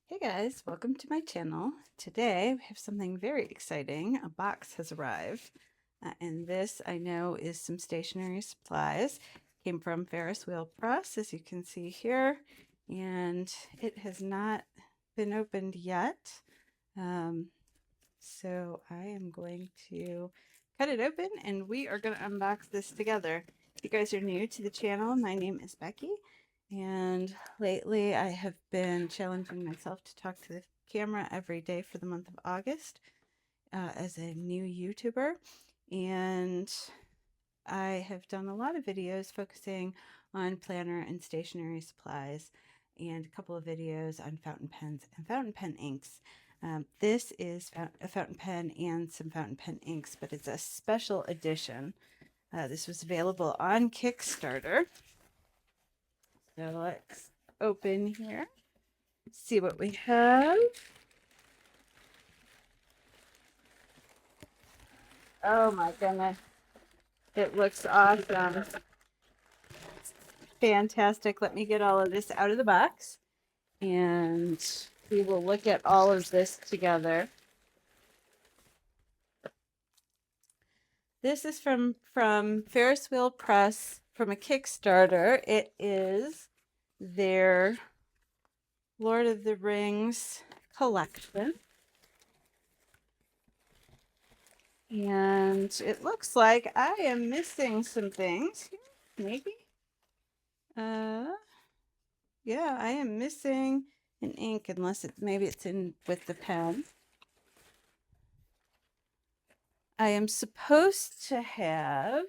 Hey guys, welcome to my channel. Today we have something very exciting. A box has arrived, and this I know is some stationery supplies. Came from Ferris Wheel Press, as you can see here, and it has not been opened yet. So I am going to cut it open and we are going to unbox this together. If you guys are new to the channel, my name is Becky, and lately I have been challenging myself to talk to the camera every day for the month of August as a new YouTuber. And I have done a lot of videos focusing on planner and stationery supplies, and a couple of videos on fountain pens and fountain pen inks. This is a fountain pen and some fountain pen inks, but it's a special edition. This was available on Kickstarter. So let's open here, see what we have. Oh my goodness, it looks awesome. Fantastic. Let me get all of this out of the box and we will look at all of this together. This is from Ferris Wheel Press from a Kickstarter. It is their Lord of the Rings collection. And it looks like I am missing some things here, maybe. Yeah, I am missing an ink, unless maybe it's in with the pen. I am supposed to have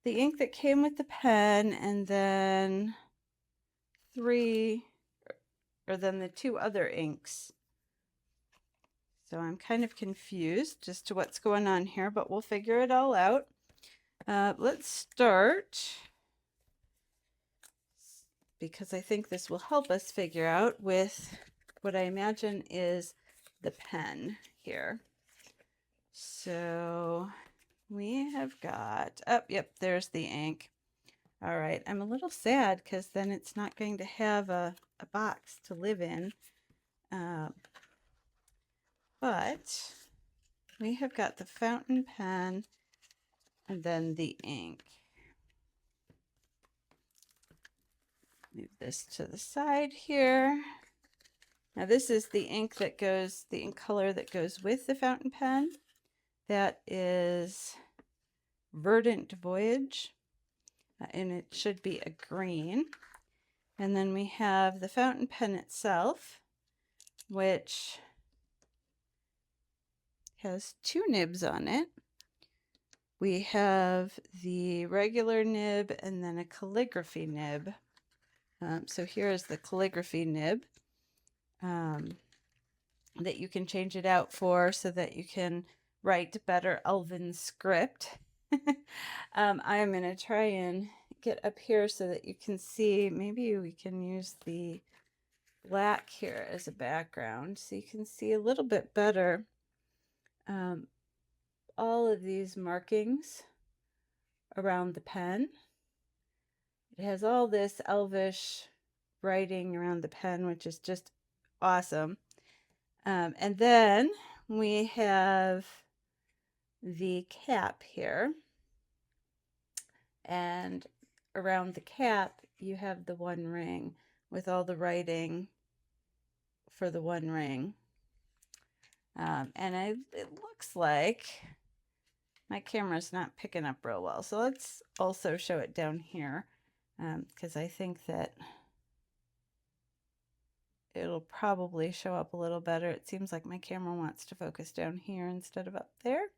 the ink that came with the pen, and then the two other inks. So I'm kind of confused as to what's going on here, but we'll figure it all out. Let's start, because I think this will help us figure out, with what I imagine is the pen here. So we have got, oh, yep, there's the ink. All right, I'm a little sad because then it's not going to have a box to live in. But we have got the fountain pen and then the ink. Move this to the side here. Now this is the ink that goes, the ink color that goes with the fountain pen. That is Verdant Voyage, and it should be a green. And then we have the fountain pen itself, which has two nibs on it. We have the regular nib and then a calligraphy nib. So here is the calligraphy nib that you can change it out for so that you can write better elven script. I am going to try and get up here so that you can see. Maybe we can use the black here as a background so you can see a little bit better all of these markings around the pen. It has all this elvish writing around the pen, which is just awesome. And then we have the cap here, and around the cap you have the one ring with all the writing for the one ring. It looks like my camera's not picking up real well, so let's also show it down here, because I think that it'll probably show up a little better. It seems like my camera wants to focus down here instead of up there.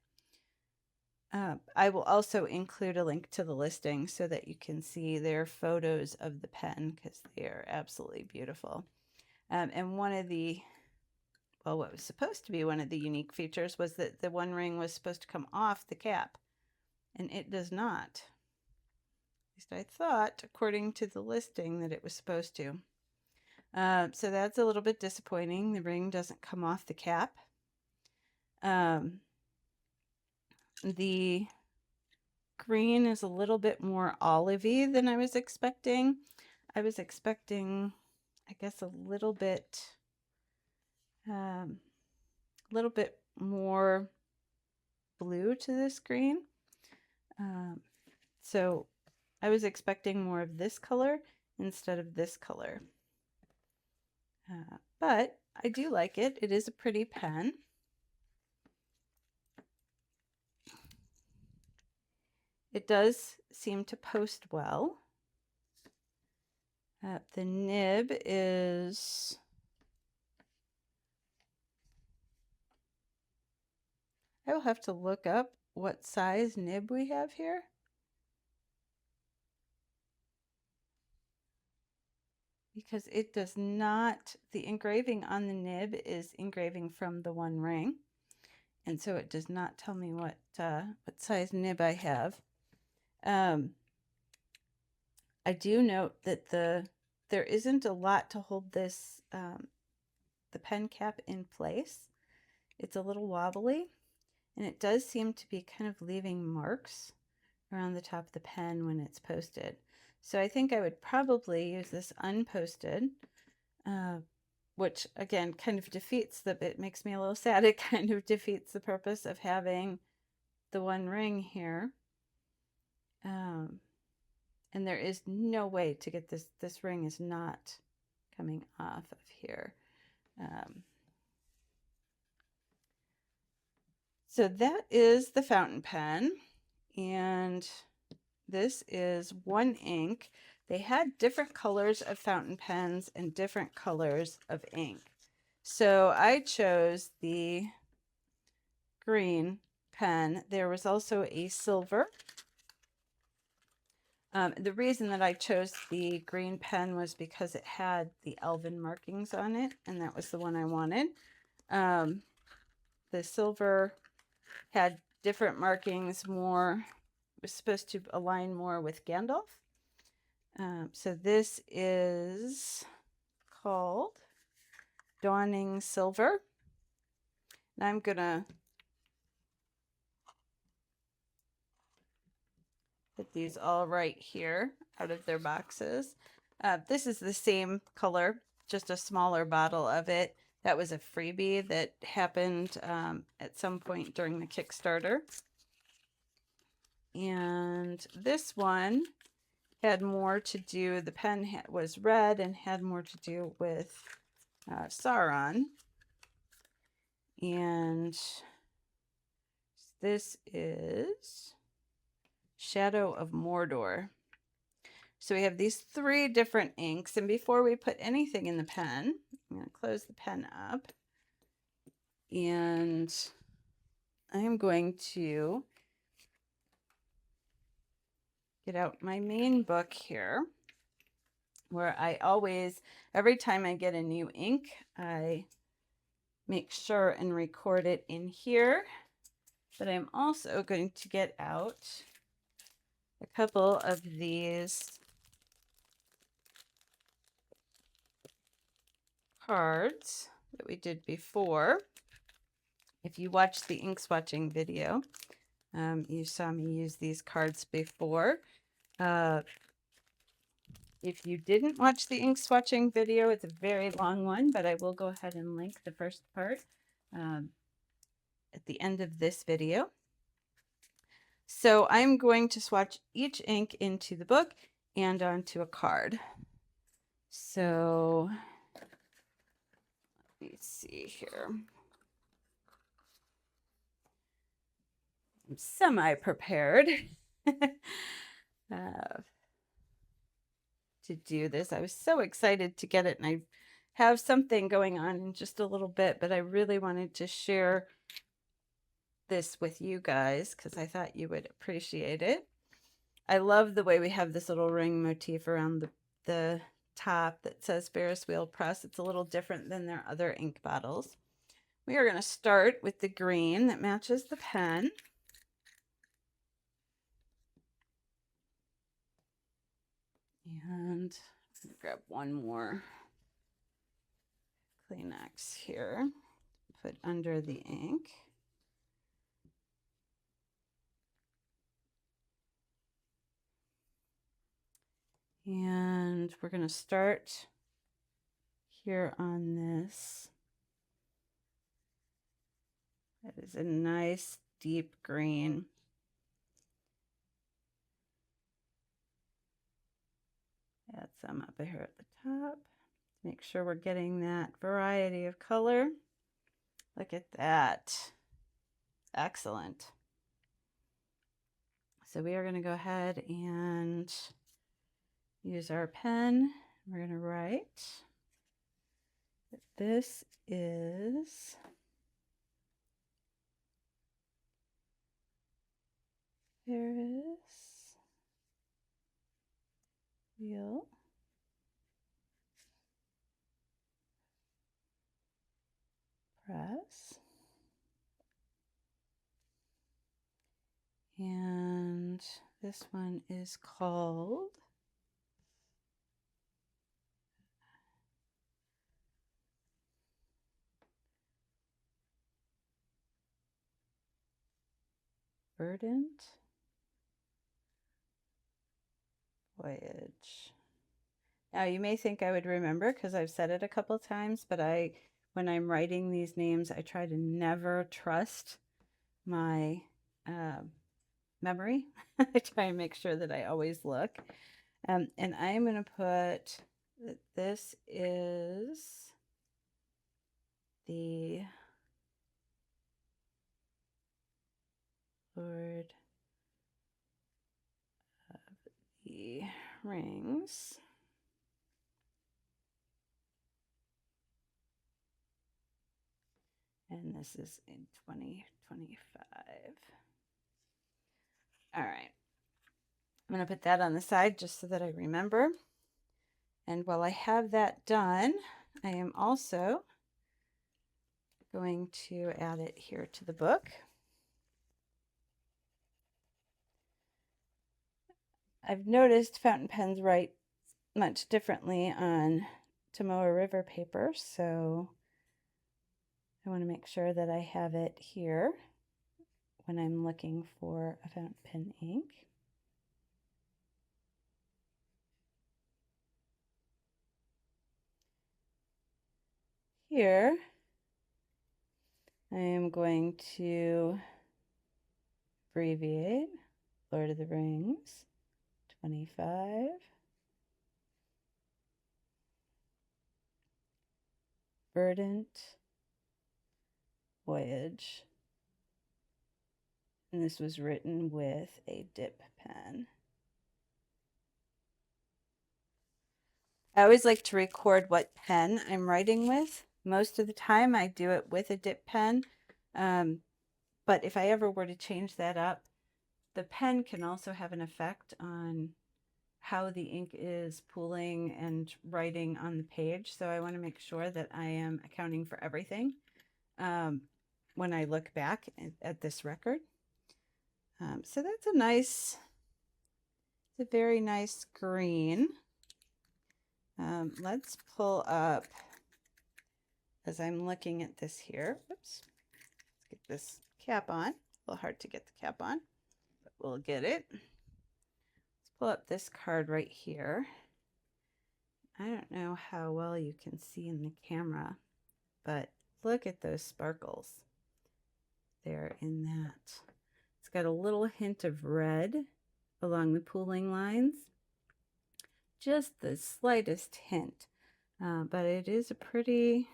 I will also include a link to the listing so that you can see their photos of the pen, because they are absolutely beautiful. And one of the, well, what was supposed to be one of the unique features was that the one ring was supposed to come off the cap, and it does not. At least I thought, according to the listing, that it was supposed to. So that's a little bit disappointing. The ring doesn't come off the cap. The green is a little bit more olivey than I was expecting. I was expecting I guess, a little bit more blue to this green. So I was expecting more of this color instead of this color. But I do like it. It is a pretty pen. It does seem to post well. The nib is I will have to look up what size nib we have here. Because it does not, the engraving on the nib is engraving from the One Ring. And so it does not tell me what size nib I have. I do note that there isn't a lot to hold this, the pen cap in place. It's a little wobbly, and it does seem to be kind of leaving marks around the top of the pen when it's posted. So I think I would probably use this unposted, which again kind of defeats it makes me a little sad. It kind of defeats the purpose of having the One Ring here. And there is no way to get this ring is not coming off of here. So that is the fountain pen, and this is One Ink. They had different colors of fountain pens and different colors of ink. So I chose the green pen. There was also a silver. The reason that I chose the green pen was because it had the elven markings on it, and that was the one I wanted. The silver had different markings, more, was supposed to align more with Gandalf. So this is called Dawning Silver. And I'm gonna put these all right here out of their boxes. This is the same color, just a smaller bottle of it. That was a freebie that happened at some point during the Kickstarter. And this one had more to do, the pen was red and had more to do with Sauron. And this is Shadow of Mordor. So we have these 3 different inks, and before we put anything in the pen, I'm going to close the pen up, and I am going to get out my main book here, where I always, every time I get a new ink, I make sure and record it in here. But I'm also going to get out a couple of these cards that we did before. If you watched the ink swatching video, you saw me use these cards before. If you didn't watch the ink swatching video, it's a very long one, but I will go ahead and link the first part at the end of this video. So I'm going to swatch each ink into the book and onto a card. So let me see here. I'm semi-prepared to do this. I was so excited to get it, and I have something going on in just a little bit, but I really wanted to share this with you guys because I thought you would appreciate it. I love the way we have this little ring motif around the top that says Ferris wheel press. It's a little different than their other ink bottles. We are going to start with the green that matches the pen. And I'm going to grab one more Kleenex here, put under the ink. And we're going to start here on this. That is a nice deep green. Add some up here at the top. Make sure we're getting that variety of color. Look at that. Excellent. So we are going to go ahead and use our pen. We're going to write that this is Ferris wheel press. And this one is called Verdant Voyage. Now you may think I would remember because I've said it a couple times, but when I'm writing these names, I try to never trust my memory. I try and make sure that I always look. And I'm going to put that this is the Lord of the Rings. And this is in 2025. All right. I'm going to put that on the side just so that I remember. And while I have that done, I am also going to add it here to the book. I've noticed fountain pens write much differently on Tomoa River paper, so I want to make sure that I have it here when I'm looking for a fountain pen ink. Here, I am going to abbreviate Lord of the Rings 25. Verdant Voyage. And this was written with a dip pen. I always like to record what pen I'm writing with. Most of the time I do it with a dip pen. But if I ever were to change that up, the pen can also have an effect on how the ink is pooling and writing on the page. So I want to make sure that I am accounting for everything when I look back at this record. So that's it's a very nice green. Let's pull up, as I'm looking at this here, oops, let's get this cap on. A little hard to get the cap on, but we'll get it. Let's pull up this card right here. I don't know how well you can see in the camera, but look at those sparkles there in that. It's got a little hint of red along the pooling lines. Just the slightest hint, but it is a pretty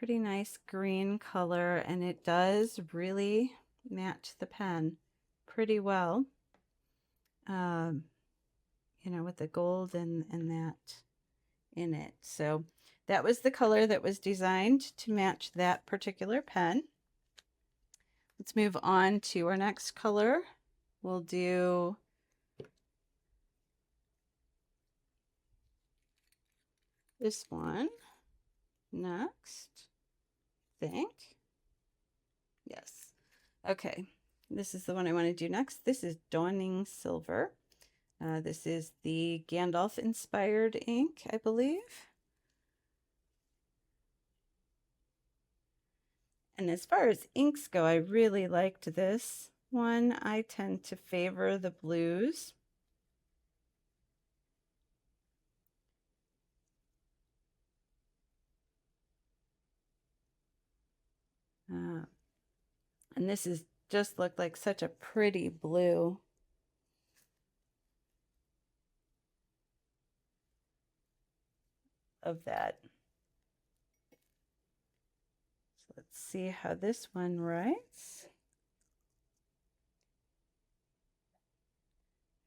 nice green color, and it does really match the pen pretty well, you know, with the gold and that in it. So that was the color that was designed to match that particular pen. Let's move on to our next color. We'll do this one next, I think. Yes. Okay. This is the one I want to do next. This is Dawning Silver. This is the Gandalf inspired ink, I believe. And as far as inks go, I really liked this one. I tend to favor the blues. And this is just looked like such a pretty blue. Of that. So let's see how this one writes.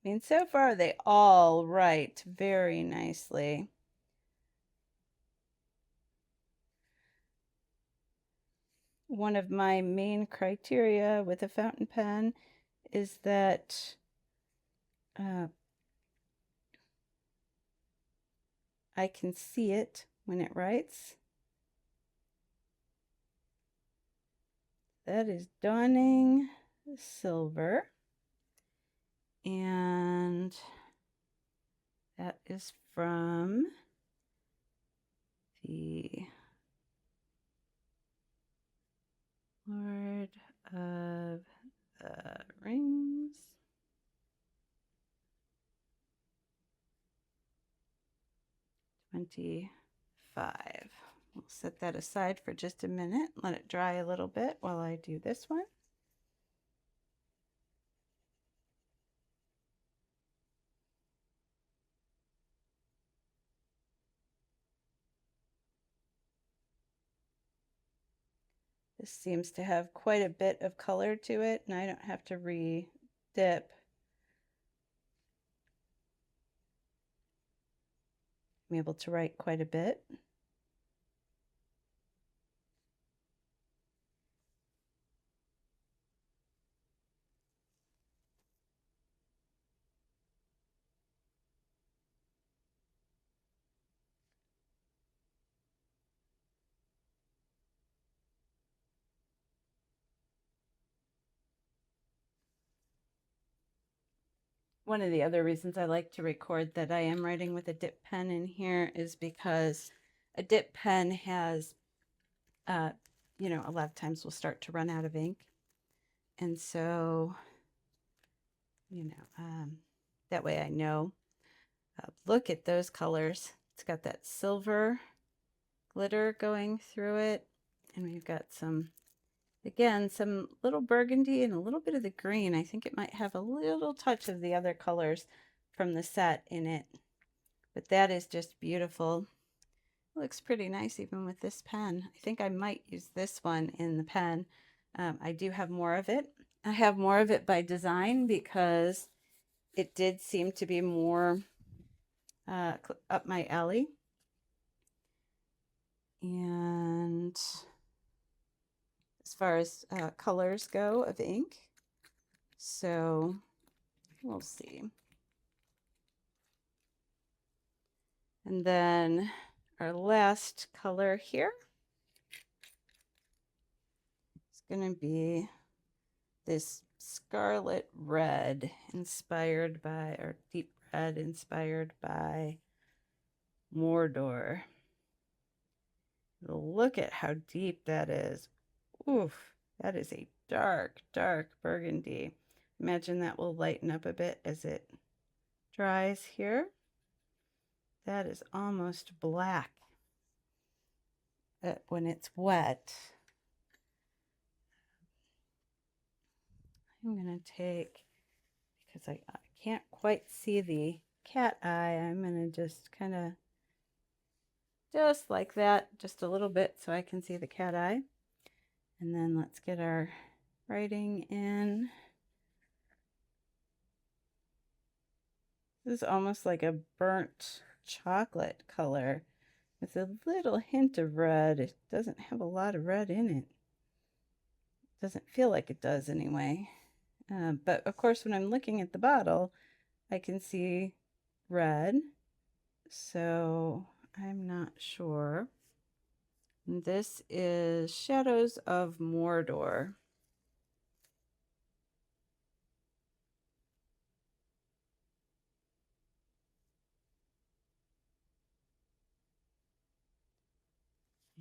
I mean, so far they all write very nicely. One of my main criteria with a fountain pen is that I can see it when it writes. That is Dawning Silver. And that is from the Lord of the Rings. $25. We'll set that aside for just a minute, let it dry a little bit while I do this one. This seems to have quite a bit of color to it, and I don't have to re-dip. I'm able to write quite a bit. One of the other reasons I like to record that I am writing with a dip pen in here is because a dip pen has, you know, a lot of times will start to run out of ink. And so, you know, that way I know. Look at those colors. It's got that silver glitter going through it. And we've got some, again, some little burgundy and a little bit of the green. I think it might have a little touch of the other colors from the set in it. But that is just beautiful. It looks pretty nice even with this pen. I think I might use this one in the pen. I do have more of it. I have more of it by design because it did seem to be more up my alley. And as far as colors go of ink, so we'll see. And then our last color here is going to be this scarlet red inspired by, or deep red inspired by Mordor. Look at how deep that is. Oof, that is a dark, dark burgundy. Imagine that will lighten up a bit as it dries here. That is almost black when it's wet. I'm going to take, because I can't quite see the cat eye, I'm going to just kind of, just like that, just a little bit so I can see the cat eye. And then let's get our writing in. This is almost like a burnt chocolate color with a little hint of red. It doesn't have a lot of red in it. Doesn't feel like it does anyway. But of course, when I'm looking at the bottle, I can see red. So I'm not sure. This is Shadows of Mordor.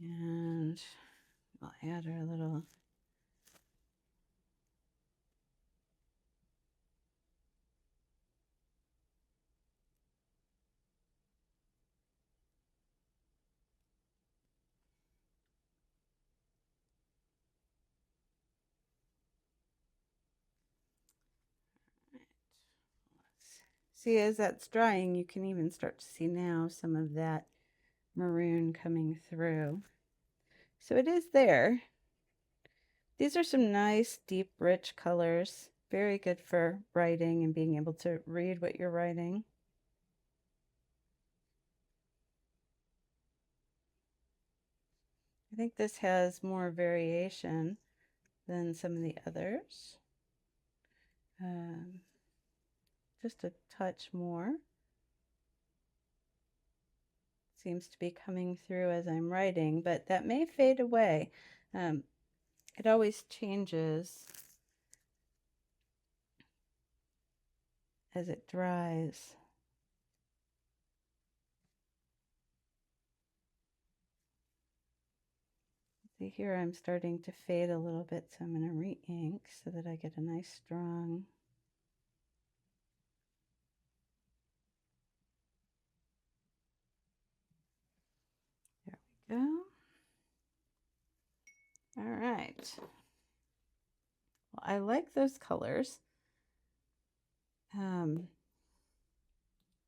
And we'll add our little See, as that's drying, you can even start to see now some of that maroon coming through. So it is there. These are some nice, deep, rich colors. Very good for writing and being able to read what you're writing. I think this has more variation than some of the others. Just a touch more. Seems to be coming through as I'm writing, but that may fade away. It always changes as it dries. See here, I'm starting to fade a little bit, so I'm going to re-ink so that I get a nice strong. There we go. All right. Well, I like those colors.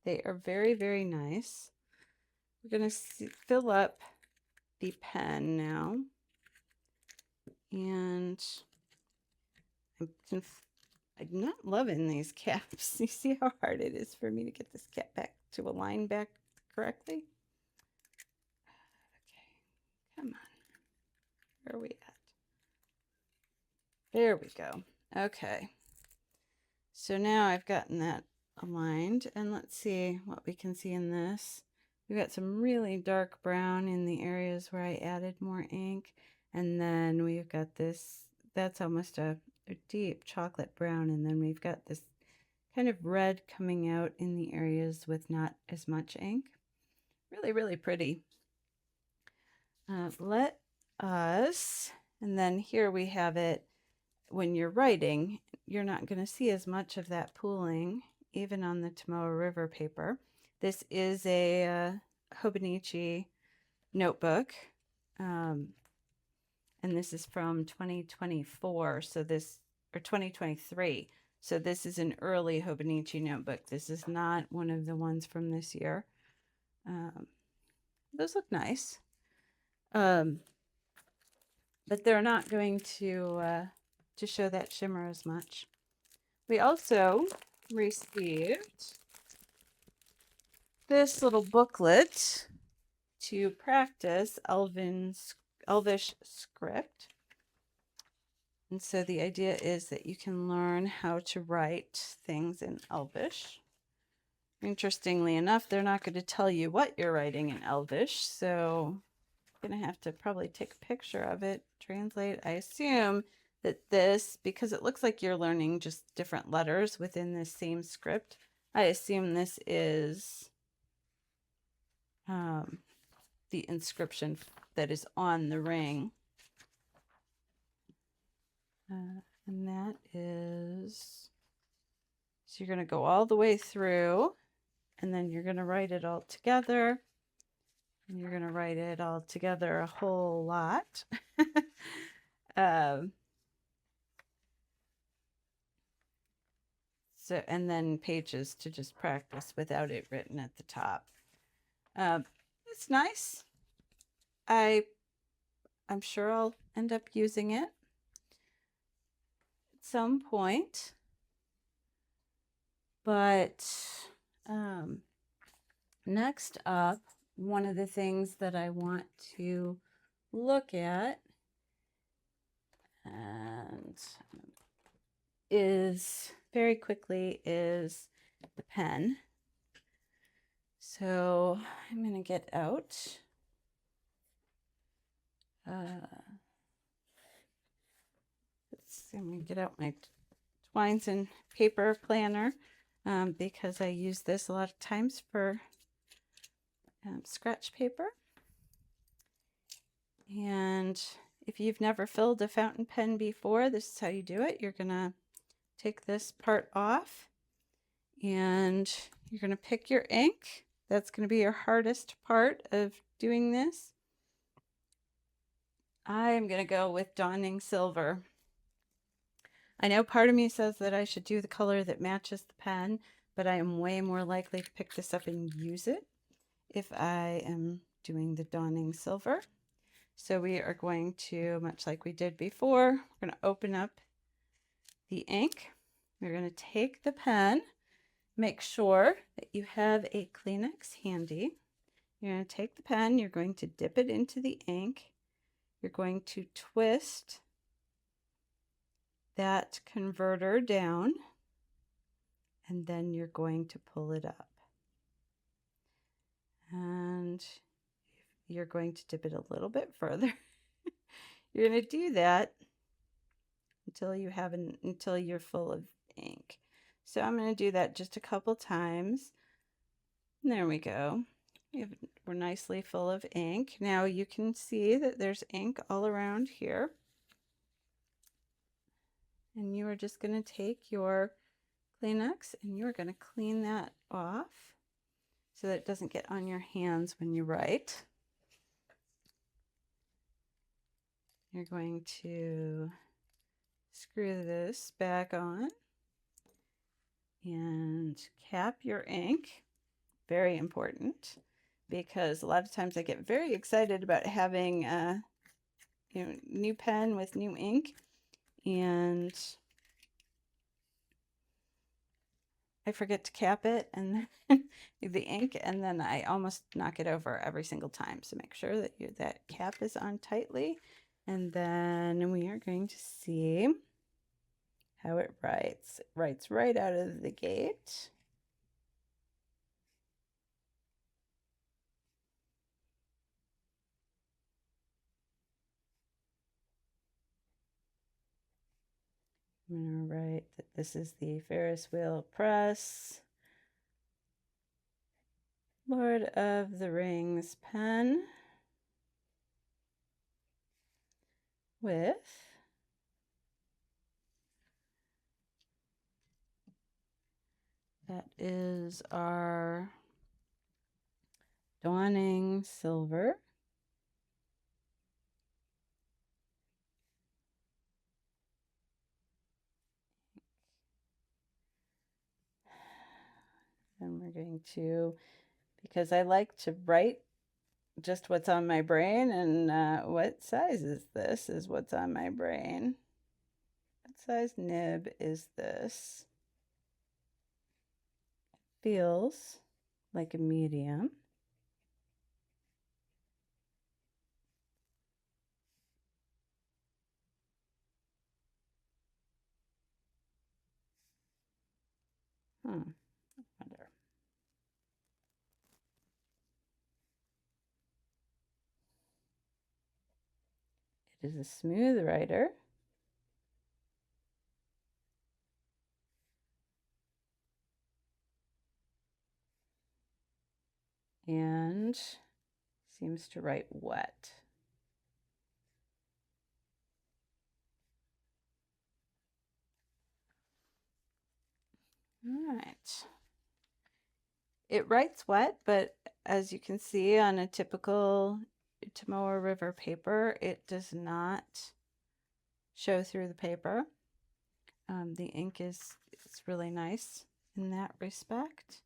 They are very, very nice. We're going to fill up the pen now. And I'm not loving these caps. You see how hard it is for me to get this cap back to align back correctly? Okay, come on. Where are we at? There we go. Okay. So now I've gotten that aligned, and let's see what we can see in this. We've got some really dark brown in the areas where I added more ink, and then we've got this, that's almost a deep chocolate brown, and then we've got this kind of red coming out in the areas with not as much ink. Really, really pretty. Let us, and then here we have it. When you're writing, you're not going to see as much of that pooling, even on the Tomoe River paper. This is a Hobonichi notebook, and this is from 2024, so this, or 2023. So this is an early Hobonichi notebook. This is not one of the ones from this year. Those look nice, but they're not going to show that shimmer as much. We also received this little booklet to practice Elvish script. And so the idea is that you can learn how to write things in Elvish. Interestingly enough, they're not going to tell you what you're writing in Elvish, so I'm going to have to probably take a picture of it, translate. I assume that this, because it looks like you're learning just different letters within this same script, I assume this is the inscription that is on the ring. And that is, so you're going to go all the way through, and then you're going to write it all together. And you're going to write it all together a whole lot. So, and then pages to just practice without it written at the top. It's nice. I'm sure I'll end up using it at some point. But next up, one of the things that I want to look at and is very quickly is the pen. So I'm going to get out I'm going to get out my Twines and paper planner because I use this a lot of times for scratch paper. And if you've never filled a fountain pen before, this is how you do it. You're going to take this part off and you're going to pick your ink. That's going to be your hardest part of doing this. I'm going to go with Dawning Silver. I know part of me says that I should do the color that matches the pen, but I am way more likely to pick this up and use it if I am doing the Dawning Silver. So we are going to, much like we did before, we're going to open up the ink. We're going to take the pen, make sure that you have a Kleenex handy. You're going to take the pen, you're going to dip it into the ink. You're going to twist that converter down, and then you're going to pull it up. And you're going to dip it a little bit further. You're going to do that until you're full of ink. So I'm going to do that just a couple times. There we go. We're nicely full of ink. Now you can see that there's ink all around here. And you are just going to take your Kleenex and you're going to clean that off so that it doesn't get on your hands when you write. You're going to screw this back on and cap your ink. Very important, because a lot of times I get very excited about having a new pen with new ink, and I forget to cap it and the ink, and then I almost knock it over every single time. So make sure that that cap is on tightly, and then we are going to see how it writes. It writes right out of the gate. I'm going to write that this is the Ferris wheel press, Lord of the Rings pen with that is our Dawning Silver. And we're going to, because I like to write just what's on my brain, and what size is this is what's on my brain. What size nib is this? Feels like a medium. I wonder. It is a smooth writer. And seems to write wet. All right. It writes wet, but as you can see on a typical Tengwar River paper, it does not show through the paper. The ink is really nice in that respect.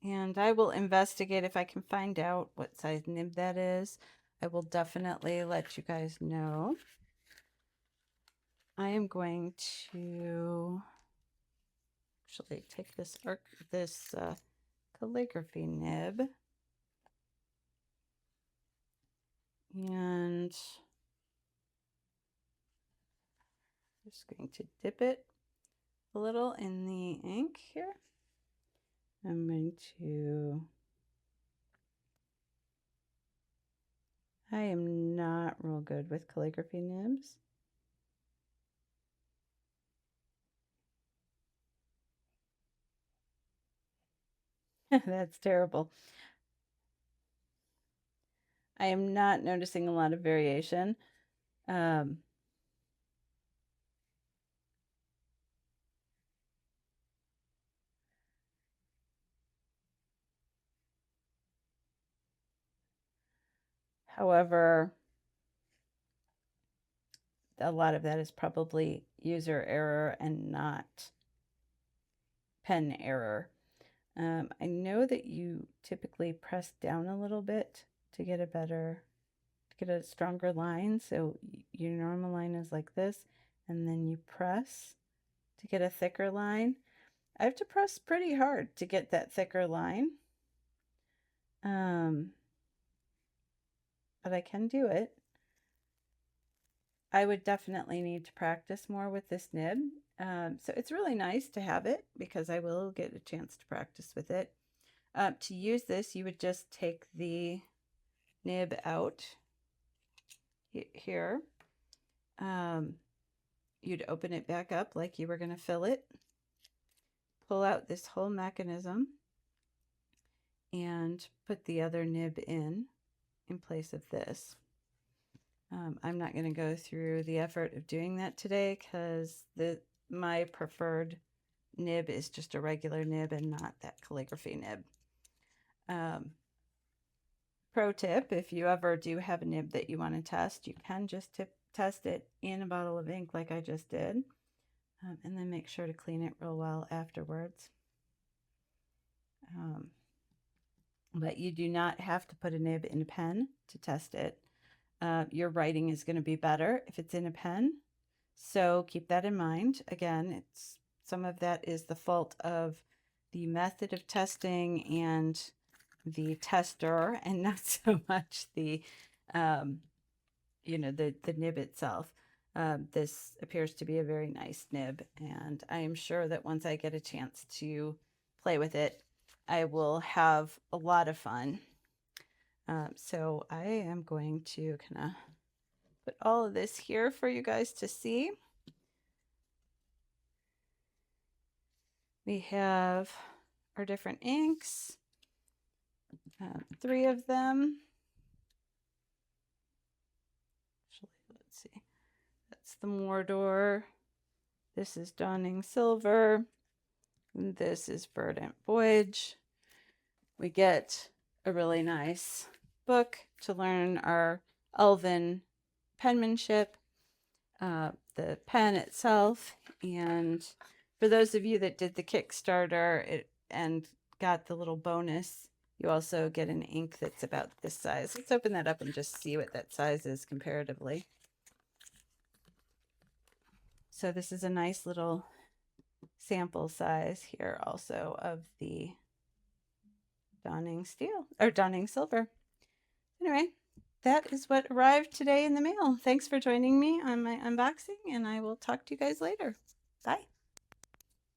And I will investigate if I can find out what size nib that is. I will definitely let you guys know. I am going to actually take this calligraphy nib and just going to dip it a little in the ink here. I'm going to, I am not real good with calligraphy nibs. That's terrible. I am not noticing a lot of variation. However, a lot of that is probably user error and not pen error. I know that you typically press down a little bit to get a stronger line. So your normal line is like this, and then you press to get a thicker line. I have to press pretty hard to get that thicker line. But I can do it. I would definitely need to practice more with this nib. So it's really nice to have it because I will get a chance to practice with it. To use this, you would just take the nib out here. You'd open it back up like you were going to fill it. Pull out this whole mechanism and put the other nib in place of this. I'm not going to go through the effort of doing that today because my preferred nib is just a regular nib and not that calligraphy nib. Pro tip, if you ever do have a nib that you want to test, you can just test it in a bottle of ink like I just did, and then make sure to clean it real well afterwards. But you do not have to put a nib in a pen to test it. Your writing is going to be better if it's in a pen, so keep that in mind. Again, some of that is the fault of the method of testing and the tester, and not so much the the nib itself. This appears to be a very nice nib, and I am sure that once I get a chance to play with it, I will have a lot of fun. So I am going to kind of put all of this here for you guys to see. We have our different inks, 3 of them. Actually, let's see. That's the Mordor. This is Dawning Silver. And this is Verdant Voyage. We get a really nice book to learn our elven penmanship, the pen itself, and for those of you that did the Kickstarter and got the little bonus, you also get an ink that's about this size. Let's open that up and just see what that size is comparatively. So this is a nice little sample size here also of the Dawning Steel or Dawning Silver. Anyway, that is what arrived today in the mail. Thanks for joining me on my unboxing, and I will talk to you guys later. Bye.